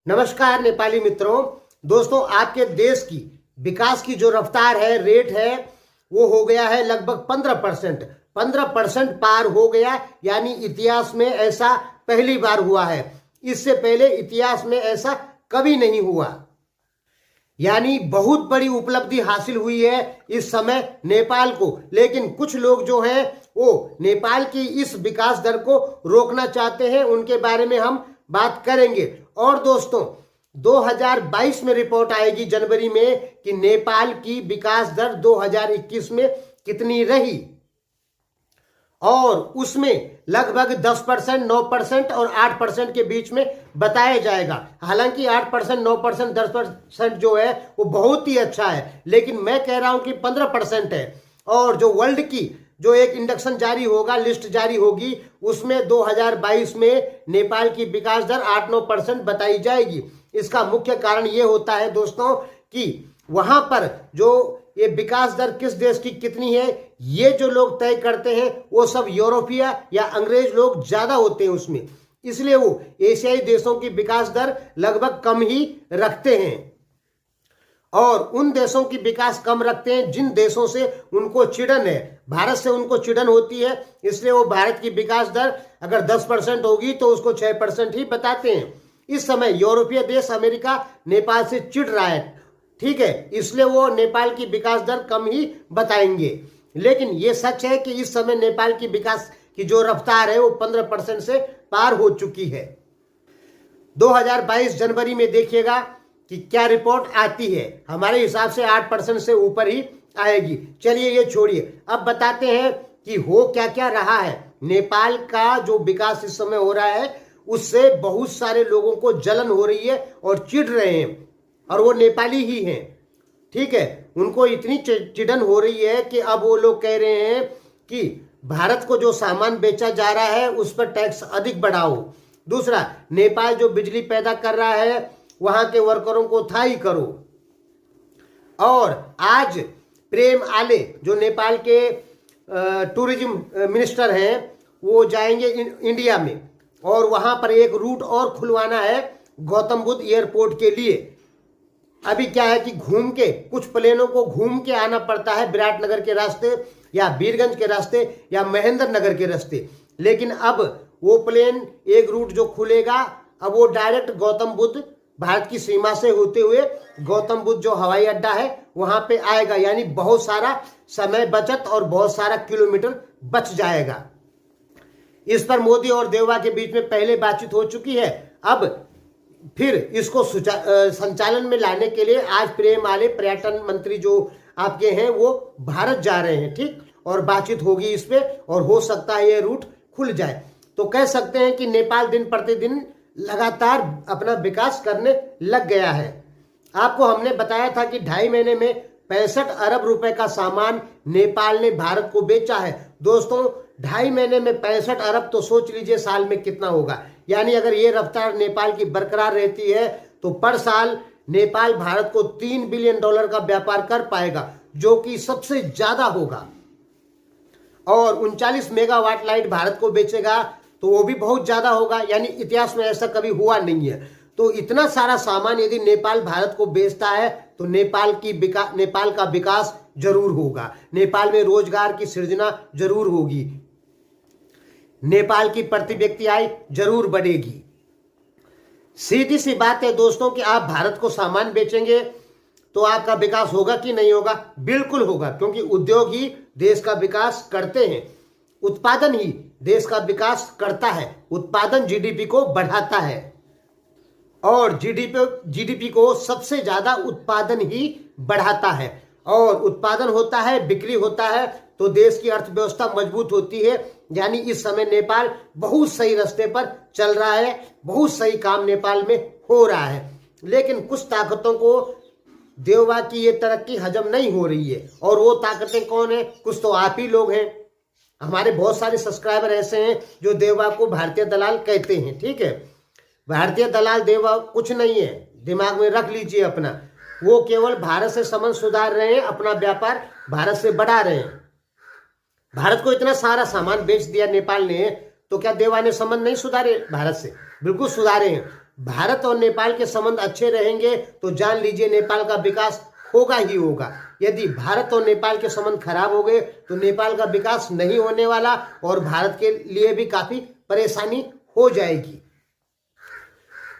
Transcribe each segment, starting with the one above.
नमस्कार नेपाली मित्रों। दोस्तों, आपके देश की विकास की जो रफ्तार है, रेट है, वो हो गया है लगभग 15%। 15% पार हो गया, यानी इतिहास में ऐसा पहली बार हुआ है। इससे पहले इतिहास में ऐसा कभी नहीं हुआ, यानी बहुत बड़ी उपलब्धि हासिल हुई है इस समय नेपाल को। लेकिन कुछ लोग जो हैं वो नेपाल की इस विकास दर को रोकना चाहते हैं, उनके बारे में हम बात करेंगे। और दोस्तों, 2022 में रिपोर्ट आएगी जनवरी में कि नेपाल की विकास दर 2021 में कितनी रही, और उसमें लगभग 10%, 9% और 8% के बीच में बताया जाएगा। हालांकि 8%, 9%, 10% जो है वो बहुत ही अच्छा है, लेकिन मैं कह रहा हूं कि 15% है। और जो वर्ल्ड की जो एक इंडेक्शन जारी होगा, लिस्ट जारी होगी, उसमें 2022 में नेपाल की विकास दर 8-9% बताई जाएगी। इसका मुख्य कारण ये होता है दोस्तों कि वहां पर जो ये विकास दर किस देश की कितनी है, ये जो लोग तय करते हैं वो सब यूरोपीय या अंग्रेज लोग ज्यादा होते हैं उसमें, इसलिए वो एशियाई देशों की विकास दर लगभग कम ही रखते हैं। और उन देशों की विकास कम रखते हैं जिन देशों से उनको चिड़न है। भारत से उनको चिड़न होती है, इसलिए वो भारत की विकास दर अगर 10% होगी तो उसको 6% ही बताते हैं। इस समय यूरोपीय देश, अमेरिका नेपाल से चिढ़ रहा है, ठीक है, इसलिए वो नेपाल की विकास दर कम ही बताएंगे। लेकिन ये सच है कि इस समय नेपाल की विकास की जो रफ्तार है वो 15% से पार हो चुकी है। 2022 जनवरी में देखिएगा कि क्या रिपोर्ट आती है। हमारे हिसाब से 8% से ऊपर ही आएगी। चलिए ये छोड़िए, अब बताते हैं कि हो क्या क्या रहा है। नेपाल का जो विकास इस समय हो रहा है उससे बहुत सारे लोगों को जलन हो रही है और चिढ़ रहे हैं, और वो नेपाली ही हैं, ठीक है। उनको इतनी चिड़न हो रही है कि अब वो लोग कह रहे हैं कि भारत को जो सामान बेचा जा रहा है उस पर टैक्स अधिक बढ़ाओ। दूसरा, नेपाल जो बिजली पैदा कर रहा है वहां के वर्करों को थाई करो। और आज प्रेम आले जो नेपाल के टूरिज्म मिनिस्टर हैं वो जाएंगे इंडिया में, और वहां पर एक रूट और खुलवाना है गौतम बुद्ध एयरपोर्ट के लिए। अभी क्या है कि घूम के, कुछ प्लेनों को घूम के आना पड़ता है विराटनगर के रास्ते या वीरगंज के रास्ते या महेंद्र नगर के रास्ते, लेकिन अब वो प्लेन एक रूट जो खुलेगा, अब वो डायरेक्ट गौतम बुद्ध भारत की सीमा से होते हुए गौतम बुद्ध जो हवाई अड्डा है वहां पे आएगा, यानी बहुत सारा समय बचत और बहुत सारा किलोमीटर बच जाएगा। इस पर मोदी और देववा के बीच में पहले बातचीत हो चुकी है। अब फिर इसको संचालन में लाने के लिए आज प्रेम आले पर्यटन मंत्री जो आपके हैं वो भारत जा रहे हैं, ठीक, और बातचीत होगी इस पे, और हो सकता है ये रूट खुल जाए। तो कह सकते हैं कि नेपाल दिन प्रतिदिन लगातार अपना विकास करने लग गया है। आपको हमने बताया था कि 2.5 महीने में 65 अरब रुपए का सामान नेपाल ने भारत को बेचा है। दोस्तों, 2.5 महीने में 65 अरब, तो सोच लीजिए साल में कितना होगा। यानी अगर ये रफ्तार नेपाल की बरकरार रहती है तो पर साल नेपाल भारत को $3 बिलियन का व्यापार कर पाएगा, जो कि सबसे ज्यादा होगा। और 39 मेगावाट लाइट भारत को बेचेगा तो वो भी बहुत ज्यादा होगा, यानी इतिहास में ऐसा कभी हुआ नहीं है। तो इतना सारा सामान यदि नेपाल भारत को बेचता है तो नेपाल का विकास जरूर होगा, नेपाल में रोजगार की सृजना जरूर होगी, नेपाल की प्रति व्यक्ति आय जरूर बढ़ेगी। सीधी सी बात है दोस्तों कि आप भारत को सामान बेचेंगे तो आपका विकास होगा कि नहीं होगा? बिल्कुल होगा, क्योंकि उद्योग ही देश का विकास करते हैं, उत्पादन ही देश का विकास करता है, उत्पादन जीडीपी को बढ़ाता है, और जीडीपी को सबसे ज्यादा उत्पादन ही बढ़ाता है। और उत्पादन होता है, बिक्री होता है, तो देश की अर्थव्यवस्था मजबूत होती है। यानी इस समय नेपाल बहुत सही रास्ते पर चल रहा है, बहुत सही काम नेपाल में हो रहा है। लेकिन कुछ ताकतों को देववा की ये तरक्की हजम नहीं हो रही है, और वो ताकतें कौन है? कुछ तो आप ही लोग हैं। हमारे बहुत सारे सब्सक्राइबर ऐसे हैं जो देववा को भारतीय दलाल कहते हैं, ठीक है। भारतीय दलाल देववा कुछ नहीं है, दिमाग में रख लीजिए अपना। वो केवल भारत से संबंध सुधार रहे हैं, अपना व्यापार भारत से बढ़ा रहे हैं। भारत को इतना सारा सामान बेच दिया नेपाल ने, तो क्या देववा ने संबंध नहीं सुधारे भारत से? बिल्कुल सुधारे हैं। भारत और नेपाल के संबंध अच्छे रहेंगे तो जान लीजिए नेपाल का विकास होगा ही होगा। यदि भारत और नेपाल के संबंध खराब हो गए तो नेपाल का विकास नहीं होने वाला और भारत के लिए भी काफी परेशानी हो जाएगी।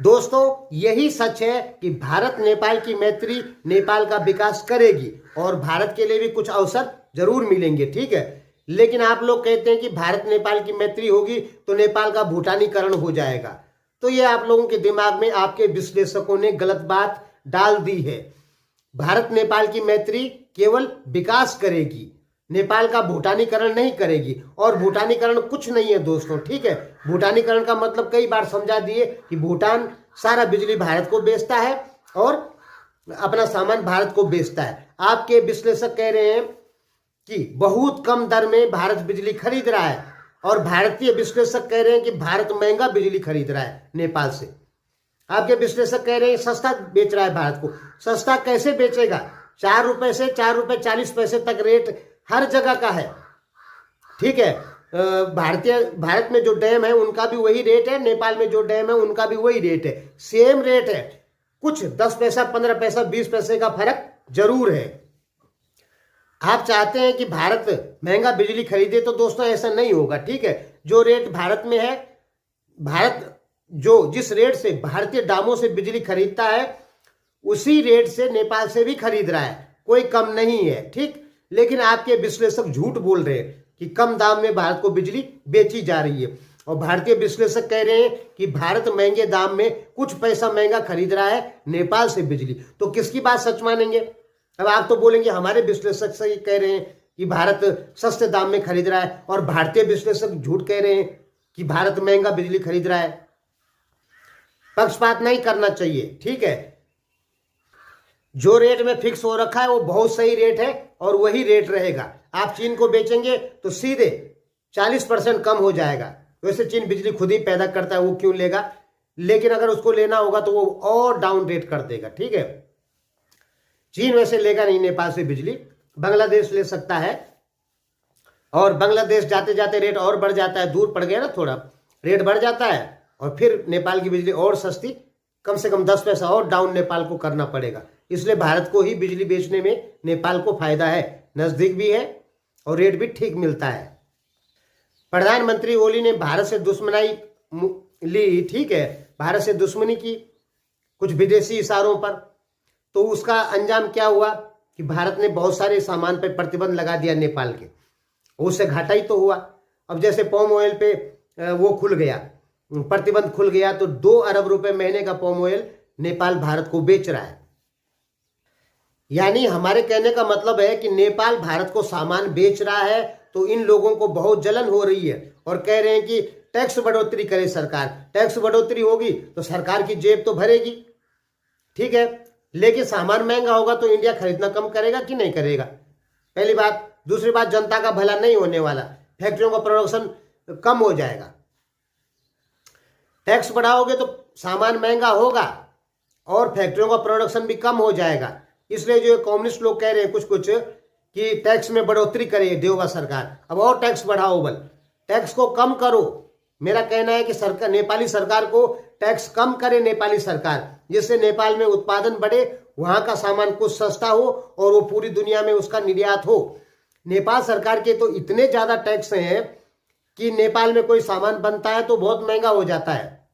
दोस्तों, यही सच है कि भारत नेपाल की मैत्री नेपाल का विकास करेगी और भारत के लिए भी कुछ अवसर जरूर मिलेंगे, ठीक है। लेकिन आप लोग कहते हैं कि भारत नेपाल की मैत्री होगी तो नेपाल का भूटानीकरण हो जाएगा। तो ये आप लोगों के दिमाग में आपके विश्लेषकों ने गलत बात डाल दी है। भारत नेपाल की मैत्री केवल विकास करेगी, नेपाल का भूटानीकरण नहीं करेगी। और भूटानीकरण कुछ नहीं है दोस्तों, ठीक है। भूटानीकरण का मतलब कई बार समझा दिए कि भूटान सारा बिजली भारत को बेचता है और अपना सामान भारत को बेचता है। आपके विश्लेषक कह रहे हैं कि बहुत कम दर में भारत बिजली खरीद रहा है और भारतीय विश्लेषक कह रहे हैं कि भारत महंगा बिजली खरीद रहा है नेपाल से। आपके विश्लेषक कह रहे हैं सस्ता बेच रहा है भारत को। सस्ता कैसे बेचेगा? 4 रुपए से 4 रुपए 40 पैसे तक रेट हर जगह का है, ठीक है। भारत में जो डैम है उनका भी वही रेट है, नेपाल में जो डैम है उनका भी वही रेट है, सेम रेट है। कुछ 10 पैसा 15 पैसा 20 पैसे का फर्क जरूर है। आप चाहते हैं कि भारत महंगा बिजली खरीदे तो दोस्तों ऐसा नहीं होगा, ठीक है। जो रेट भारत में है, भारत जो जिस रेट से भारतीय दामों से बिजली खरीदता है उसी रेट से नेपाल से भी खरीद रहा है, कोई कम नहीं है, ठीक। लेकिन आपके विश्लेषक झूठ बोल रहे हैं कि कम दाम में भारत को बिजली बेची जा रही है और भारतीय विश्लेषक कह रहे हैं कि भारत महंगे दाम में कुछ पैसा महंगा खरीद रहा है नेपाल से बिजली। तो किसकी बात सच मानेंगे? अब आप तो बोलेंगे हमारे विश्लेषक सही कह रहे हैं कि भारत सस्ते दाम में खरीद रहा है और भारतीय विश्लेषक झूठ कह रहे हैं कि भारत महंगा बिजली खरीद रहा है। पक्षपात नहीं करना चाहिए, ठीक है। जो रेट में फिक्स हो रखा है वो बहुत सही रेट है और वही रेट रहेगा। आप चीन को बेचेंगे तो सीधे 40% कम हो जाएगा। वैसे चीन बिजली खुद ही पैदा करता है, वो क्यों लेगा? लेकिन अगर उसको लेना होगा तो वो और डाउन रेट कर देगा, ठीक है। चीन वैसे लेगा नहीं नेपाल से बिजली, बांग्लादेश ले सकता है और बांग्लादेश जाते जाते रेट और बढ़ जाता है, दूर पड़ गया ना थोड़ा, रेट बढ़ जाता है और फिर नेपाल की बिजली और सस्ती, कम से कम 10 पैसा और डाउन नेपाल को करना पड़ेगा। इसलिए भारत को ही बिजली बेचने में नेपाल को फायदा है, नजदीक भी है और रेट भी ठीक मिलता है। प्रधानमंत्री ओली ने भारत से दुश्मनाई ली, ठीक है, भारत से दुश्मनी की कुछ विदेशी इशारों पर। तो उसका अंजाम क्या हुआ कि भारत ने बहुत सारे सामान पर प्रतिबंध लगा दिया नेपाल के, उससे घाटा ही तो हुआ। अब जैसे पॉम ऑयल पे वो खुल गया, प्रतिबंध खुल गया तो 2 अरब रुपए महीने का पॉम ऑयल नेपाल भारत को बेच रहा है। यानी हमारे कहने का मतलब है कि नेपाल भारत को सामान बेच रहा है तो इन लोगों को बहुत जलन हो रही है और कह रहे हैं कि टैक्स बढ़ोतरी करे सरकार। टैक्स बढ़ोतरी होगी तो सरकार की जेब तो भरेगी, ठीक है, लेकिन सामान महंगा होगा तो इंडिया खरीदना कम करेगा कि नहीं करेगा? पहली बात। दूसरी बात, जनता का भला नहीं होने वाला, फैक्ट्रियों का प्रोडक्शन कम हो जाएगा। टैक्स बढ़ाओगे तो सामान महंगा होगा और फैक्ट्रियों का प्रोडक्शन भी कम हो जाएगा। इसलिए जो कम्युनिस्ट लोग कह रहे हैं कुछ कुछ कि टैक्स में बढ़ोतरी करे देगा सरकार, अब और टैक्स बढ़ाओ, बल टैक्स को कम करो। मेरा कहना है कि सरकार, नेपाली सरकार को टैक्स कम करे नेपाली सरकार, जिससे नेपाल में उत्पादन बढ़े, वहां का सामान कुछ सस्ता हो और वो पूरी दुनिया में उसका निर्यात हो। नेपाल सरकार के तो इतने ज्यादा टैक्स हैं कि नेपाल में कोई सामान बनता है तो बहुत महंगा हो जाता है,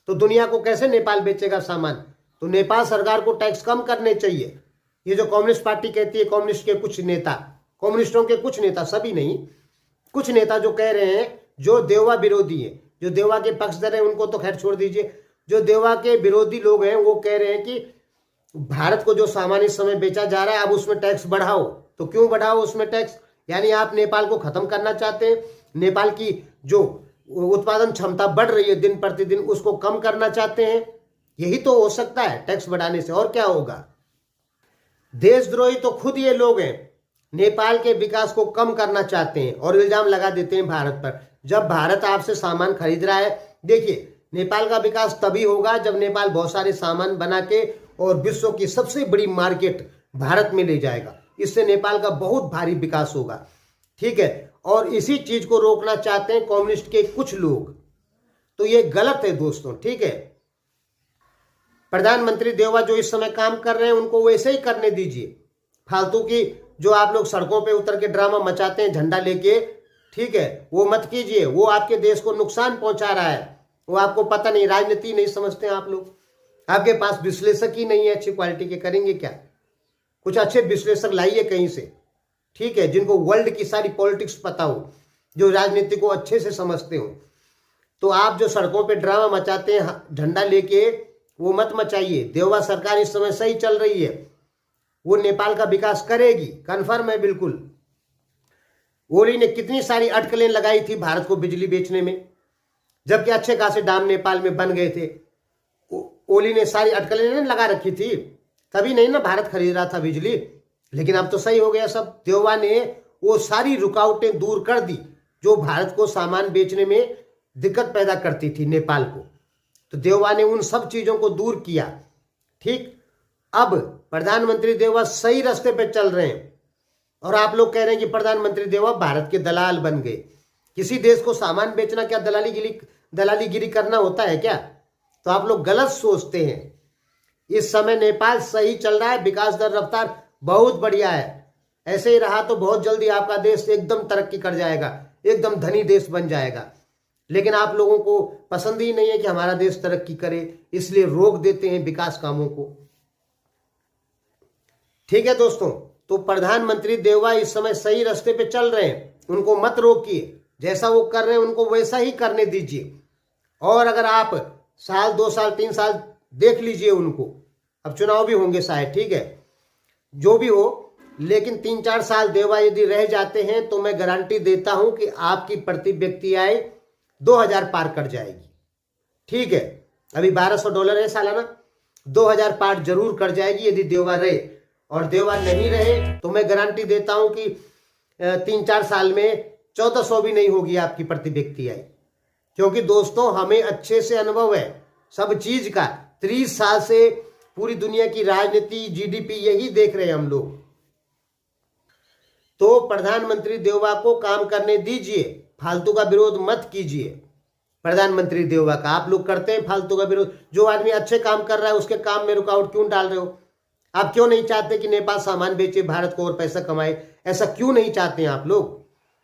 तो दुनिया को कैसे नेपाल बेचेगा सामान? तो नेपाल सरकार को टैक्स कम करने चाहिए। ये जो कम्युनिस्ट पार्टी कहती है, कम्युनिस्ट के कुछ नेता, कम्युनिस्टों के कुछ नेता, सभी नहीं, कुछ नेता जो कह रहे हैं, जो देवा विरोधी है, जो देवा के पक्षधर है उनको तो खैर छोड़ दीजिए, जो देवा के विरोधी लोग हैं वो कह रहे हैं कि भारत को जो सामान इस समय बेचा जा रहा है अब उसमें टैक्स बढ़ाओ। तो क्यों बढ़ाओ उसमें टैक्स? यानी आप नेपाल को खत्म करना चाहते हैं, नेपाल की जो उत्पादन क्षमता बढ़ रही है दिन प्रतिदिन उसको कम करना चाहते हैं। यही तो हो सकता है टैक्स बढ़ाने से, और क्या होगा? देशद्रोही तो खुद ये लोग हैं, नेपाल के विकास को कम करना चाहते हैं और इल्जाम लगा देते हैं भारत पर। जब भारत आपसे सामान खरीद रहा है, देखिए नेपाल का विकास तभी होगा जब नेपाल बहुत सारे सामान बना के और विश्व की सबसे बड़ी मार्केट भारत में ले जाएगा। इससे नेपाल का बहुत भारी विकास होगा, ठीक है। और इसी चीज को रोकना चाहते हैं कम्युनिस्ट के कुछ लोग, तो ये गलत है दोस्तों, ठीक है। प्रधानमंत्री देवा जो इस समय काम कर रहे हैं उनको वैसे ही करने दीजिए। फालतू की जो आप लोग सड़कों पे उतर के ड्रामा मचाते हैं झंडा लेके, ठीक है, वो मत कीजिए। वो आपके देश को नुकसान पहुंचा रहा है। वो आपको पता नहीं, राजनीति नहीं समझते हैं आप लोग। आपके पास विश्लेषक ही नहीं है अच्छी क्वालिटी के, करेंगे क्या? कुछ अच्छे विश्लेषक लाइए कहीं से, ठीक है, जिनको वर्ल्ड की सारी पॉलिटिक्स पता हो, जो राजनीति को अच्छे से समझते हो। तो आप जो सड़कों पे ड्रामा मचाते हैं झंडा लेके, वो मत मचाइए। देवा सरकार इस समय सही चल रही है, वो नेपाल का विकास करेगी, कन्फर्म है बिल्कुल। ओली ने कितनी सारी अटकलें लगाई थी भारत को बिजली बेचने में, जबकि अच्छे खासे दाम नेपाल में बन गए थे। ओली ने सारी अटकलें नहीं लगा रखी थी, तभी नहीं ना भारत खरीद रहा था बिजली। लेकिन अब तो सही हो गया सब। देवा ने वो सारी रुकावटें दूर कर दी जो भारत को सामान बेचने में दिक्कत पैदा करती थी नेपाल को। तो देवा ने उन सब चीजों को दूर किया, ठीक। अब प्रधानमंत्री देवा सही रास्ते पे चल रहे हैं। और आप लोग कह रहे हैं कि प्रधानमंत्री देवा भारत के दलाल बन गए। किसी देश को सामान बेचना क्या दलालीगिरी करना होता है क्या? तो आप लोग गलत सोचते हैं। इस समय नेपाल सही चल रहा है, विकास दर रफ्तार बहुत बढ़िया है। ऐसे ही रहा तो बहुत जल्दी आपका देश एकदम तरक्की कर जाएगा, एकदम धनी देश बन जाएगा। लेकिन आप लोगों को पसंद ही नहीं है कि हमारा देश तरक्की करे, इसलिए रोक देते हैं विकास कामों को, ठीक है दोस्तों। तो प्रधानमंत्री देवा इस समय सही रास्ते पे चल रहे हैं, उनको मत रोकिए। जैसा वो कर रहे हैं उनको वैसा ही करने दीजिए। और अगर आप साल 2 साल 3 साल देख लीजिए उनको, अब चुनाव भी होंगे शायद, ठीक है, जो भी हो, लेकिन 3-4 साल देवा यदि रह जाते हैं तो मैं गारंटी देता हूं कि आपकी प्रति व्यक्ति आय 2000 पार कर जाएगी, ठीक है। अभी $1200 है सालाना, 2000 पार जरूर कर जाएगी यदि देवा रहे। और देवा नहीं रहे तो मैं गारंटी देता हूं कि 3-4 साल में 1400 भी नहीं होगी आपकी प्रति व्यक्ति आय। क्योंकि दोस्तों हमें अच्छे से अनुभव है सब चीज का। 30 साल से पूरी दुनिया की राजनीति, जीडीपी यही देख रहे हैं हम लोग। तो प्रधानमंत्री देवा को काम करने दीजिए, फालतू का विरोध मत कीजिए। प्रधानमंत्री देवा का आप लोग करते हैं फालतू का विरोध। जो आदमी अच्छे काम कर रहा है उसके काम में रुकावट क्यों डाल रहे हो? आप क्यों नहीं चाहते कि नेपाल सामान बेचे, भारत को और पैसा कमाए? ऐसा क्यों नहीं चाहते हैं आप लोग?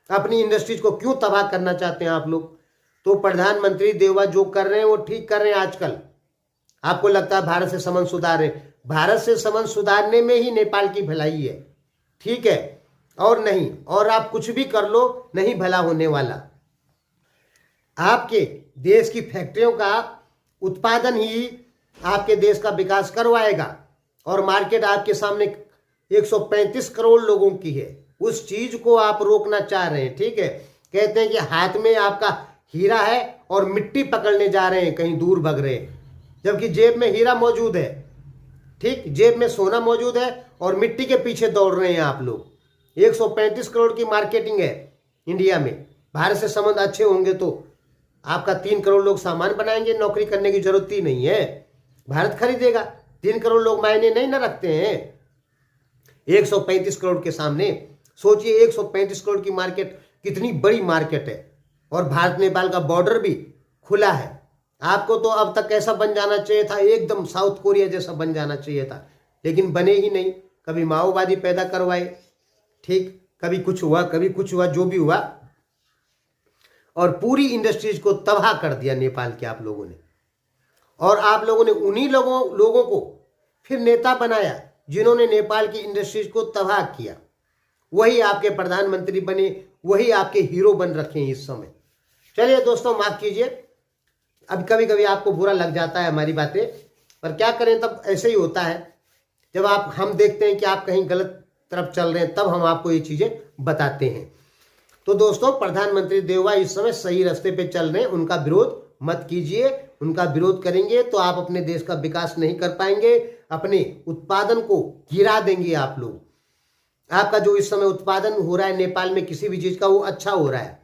अपनी इंडस्ट्रीज को क्यों तबाह करना चाहते हैं आप लोग? तो प्रधानमंत्री देवा जो कर रहे हैं वो ठीक कर रहे हैं आजकल। आपको लगता है भारत से संबंध सुधार रहे, भारत से संबंध सुधारने में ही नेपाल की भलाई है, ठीक है, और नहीं। और आप कुछ भी कर लो, नहीं भला होने वाला। आपके देश की फैक्ट्रियों का उत्पादन ही आपके देश का विकास करवाएगा। और मार्केट आपके सामने 135 करोड़ लोगों की है, उस चीज को आप रोकना चाह रहे हैं, ठीक है। कहते हैं कि हाथ में आपका हीरा है और मिट्टी पकड़ने जा रहे हैं, कहीं दूर भाग रहे हैं, जबकि जेब में हीरा मौजूद है, ठीक, जेब में सोना मौजूद है और मिट्टी के पीछे दौड़ रहे हैं आप लोग। 135 करोड़ की मार्केटिंग है इंडिया में। भारत से संबंध अच्छे होंगे तो आपका 3 करोड़ लोग सामान बनाएंगे, नौकरी करने की जरूरत ही नहीं है, भारत खरीदेगा। 3 करोड़ लोग मायने नहीं ना रखते हैं 135 करोड़ के सामने। सोचिए 135 करोड़ की मार्केट कितनी बड़ी मार्केट है। और भारत नेपाल का बॉर्डर भी खुला है। आपको तो अब तक कैसा बन जाना चाहिए था, एकदम साउथ कोरिया जैसा बन जाना चाहिए था, लेकिन बने ही नहीं। कभी माओवादी पैदा करवाए, ठीक, कभी कुछ हुआ, कभी कुछ हुआ, जो भी हुआ, और पूरी इंडस्ट्रीज को तबाह कर दिया नेपाल के आप लोगों ने। और आप लोगों ने उन्हीं लोगों को फिर नेता बनाया जिन्होंने नेपाल की इंडस्ट्रीज को तबाह किया। वही आपके प्रधानमंत्री बने, वही आपके हीरो बन रखे हैं इस समय। चलिए दोस्तों, माफ कीजिए, अब कभी कभी आपको बुरा लग जाता है हमारी बातें, पर क्या करें, तब ऐसे ही होता है। जब हम देखते हैं कि आप कहीं गलत तरफ चल रहे हैं, तब हम आपको ये चीजें बताते हैं। तो दोस्तों, प्रधानमंत्री देवा इस समय सही रास्ते पे चल रहे हैं, उनका विरोध मत कीजिए। उनका विरोध करेंगे तो आप अपने देश का विकास नहीं कर पाएंगे, अपने उत्पादन को गिरा देंगे आप लोग। आपका जो इस समय उत्पादन हो रहा है नेपाल में किसी भी चीज का, वो अच्छा हो रहा है,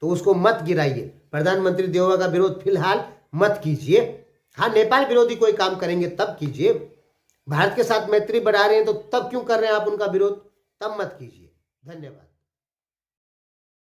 तो उसको मत गिराइए। प्रधानमंत्री देवा का विरोध फिलहाल मत कीजिए। हाँ, नेपाल विरोधी कोई काम करेंगे तब कीजिए। भारत के साथ मैत्री बढ़ा रहे हैं तो तब क्यों कर रहे हैं आप उनका विरोध, तब मत कीजिए। धन्यवाद।